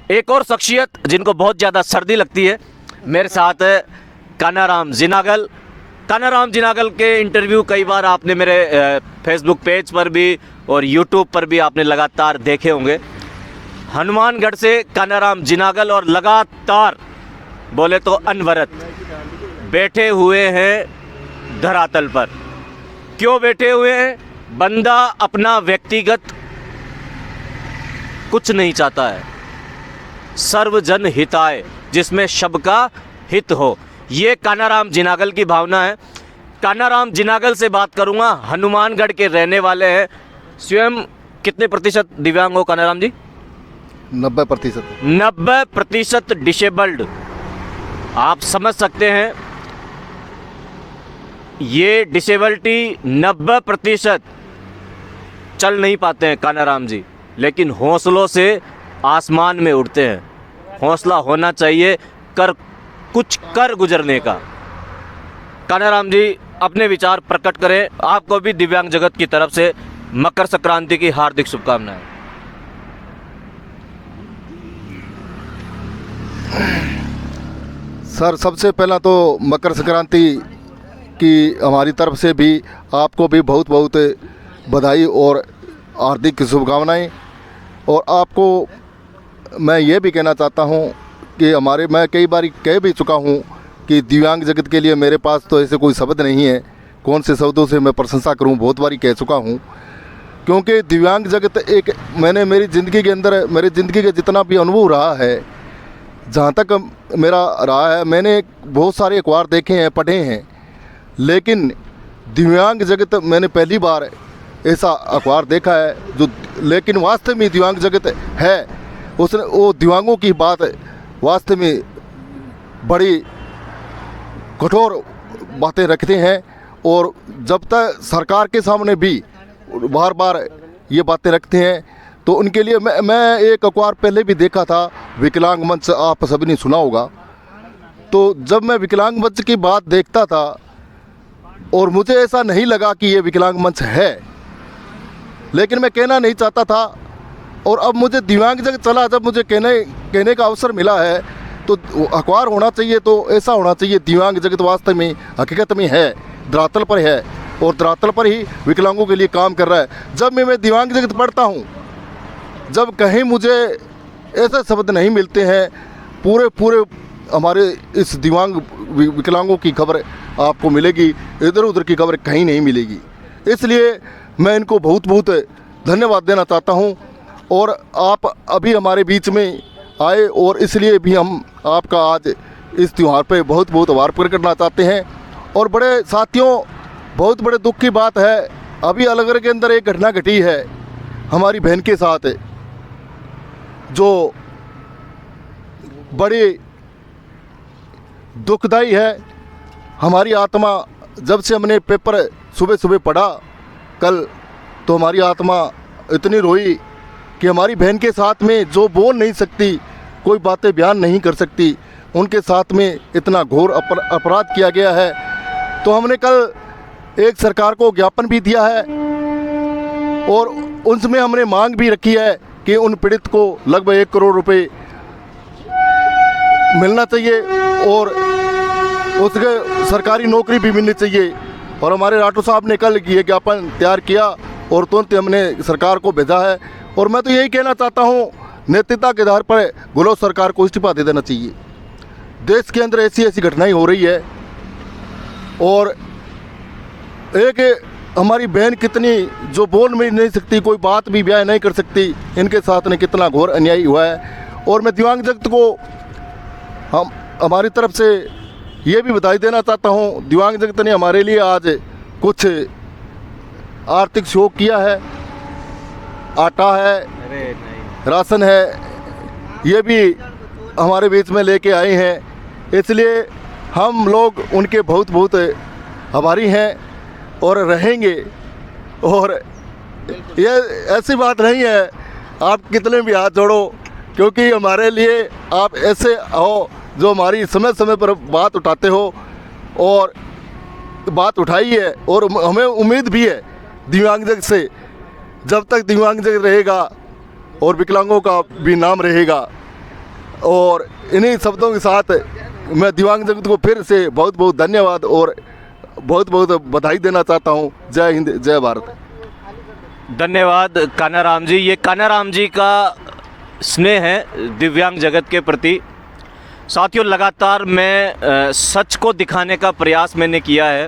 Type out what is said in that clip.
एक और शख्सियत जिनको बहुत ज़्यादा सर्दी लगती है, मेरे साथ है कानाराम जिनागल। कानाराम जिनागल के इंटरव्यू कई बार आपने मेरे फेसबुक पेज पर भी और यूट्यूब पर भी आपने लगातार देखे होंगे। हनुमानगढ़ से कानाराम जिनागल और लगातार बोले तो अनवरत बैठे हुए हैं धरातल पर। क्यों बैठे हुए हैं? बंदा अपना व्यक्तिगत कुछ नहीं चाहता है, सर्वजन हिताय, जिसमें सबका हित हो, ये कानाराम जिनागल की भावना है। कानाराम जिनागल से बात करूंगा, हनुमानगढ़ के रहने वाले हैं। स्वयं कितने प्रतिशत दिव्यांग हो कानाराम जी? 90%। 90% डिसेबल्ड। आप समझ सकते हैं ये डिसेबिलिटी 90% चल नहीं पाते हैं कानाराम जी, लेकिन हौसलों से आसमान में उड़ते हैं। हौसला होना चाहिए कुछ कर गुजरने का। कानाराम जी अपने विचार प्रकट करें। आपको भी दिव्यांग जगत की तरफ से मकर संक्रांति की हार्दिक शुभकामनाएं। सर, सबसे पहला तो मकर संक्रांति की हमारी तरफ से भी आपको भी बहुत बहुत बधाई और हार्दिक शुभकामनाएं। और आपको मैं ये भी कहना चाहता हूं कि मैं कई बार कह भी चुका हूं कि दिव्यांग जगत के लिए मेरे पास तो ऐसे कोई शब्द नहीं है, कौन से शब्दों से मैं प्रशंसा करूं, बहुत बारी कह चुका हूं। क्योंकि दिव्यांग जगत एक मेरी ज़िंदगी के अंदर, मेरी ज़िंदगी का जितना भी अनुभव रहा है, जहाँ तक मेरा रहा है, मैंने बहुत सारे अखबार देखे हैं, पढ़े हैं, लेकिन दिव्यांग जगत मैंने पहली बार ऐसा अखबार देखा है जो, लेकिन वास्तव में दिव्यांग जगत है, उसने वो दिव्यांगों की बात वास्तव में बड़ी कठोर बातें रखते हैं। और जब तक सरकार के सामने भी बार बार ये बातें रखते हैं, तो उनके लिए मैं एक अखबार पहले भी देखा था, विकलांग मंच, आप सभी ने सुना होगा। तो जब मैं विकलांग मंच की बात देखता था और मुझे ऐसा नहीं लगा कि ये विकलांग मंच है, लेकिन मैं कहना नहीं चाहता था। और अब मुझे दिव्यांग जगत चला, जब मुझे कहने का अवसर मिला है, तो अखबार होना चाहिए, तो ऐसा होना चाहिए। दिव्यांग जगत वास्तव में हकीकत में है, धरातल पर है, और धरातल पर ही विकलांगों के लिए काम कर रहा है। जब मैं दिव्यांग जगत पढ़ता हूँ, जब कहीं मुझे ऐसे शब्द नहीं मिलते हैं, पूरे हमारे इस दिव्यांग विकलांगों की खबर आपको मिलेगी, इधर उधर की खबर कहीं नहीं मिलेगी। इसलिए मैं इनको बहुत बहुत धन्यवाद देना चाहता हूं। और आप अभी हमारे बीच में आए, और इसलिए भी हम आपका आज इस त्यौहार पे बहुत बहुत आभार प्रकट करना चाहते हैं। और बड़े साथियों, बहुत बड़े दुख की बात है, अभी अलगढ़ के अंदर एक घटना घटी है हमारी बहन के साथ, जो बड़ी दुखदाई है। हमारी आत्मा, जब से हमने पेपर सुबह सुबह पढ़ा कल, तो हमारी आत्मा इतनी रोई कि हमारी बहन के साथ में, जो बोल नहीं सकती, कोई बातें बयान नहीं कर सकती, उनके साथ में इतना घोर अपराध किया गया है। तो हमने कल एक सरकार को ज्ञापन भी दिया है, और उनमें हमने मांग भी रखी है कि उन पीड़ित को लगभग 1 करोड़ रुपए मिलना चाहिए, और उसके सरकारी नौकरी भी मिलनी चाहिए। और हमारे राठौर साहब ने कल ये ज्ञापन तैयार किया और तुरंत हमने सरकार को भेजा है। और मैं तो यही कहना चाहता हूँ, नैतिकता के आधार पर गहलोत सरकार को इस्तीफा दे देना चाहिए। देश के अंदर ऐसी ऐसी घटनाएं हो रही है, और एक हमारी बहन कितनी, जो बोल भी नहीं सकती, कोई बात भी बयान नहीं कर सकती, इनके साथ ने कितना घोर अन्याय हुआ है। और मैं दिव्यांग जगत को हमारी तरफ से ये भी बधाई देना चाहता हूँ, दिव्यांग जगत ने हमारे लिए आज कुछ आर्थिक सहयोग किया है, आटा है, राशन है, ये भी हमारे बीच में लेके आए हैं। इसलिए हम लोग उनके बहुत बहुत आभारी हैं और रहेंगे। और ये ऐसी बात नहीं है आप कितने भी हाथ जोड़ो, क्योंकि हमारे लिए आप ऐसे हो जो हमारी समय समय पर बात उठाते हो, और बात उठाई है। और हमें उम्मीद भी है दिव्यांग जगत से, जब तक दिव्यांग जगत रहेगा और विकलांगों का भी नाम रहेगा, और इन्हीं शब्दों के साथ मैं दिव्यांग जगत को फिर से बहुत बहुत धन्यवाद और बहुत बहुत बधाई देना चाहता हूँ। जय हिंद, जय भारत। धन्यवाद कान्हाराम जी। ये कान्हाराम जी का स्नेह है दिव्यांग जगत के प्रति। साथियों, लगातार मैं सच को दिखाने का प्रयास मैंने किया है।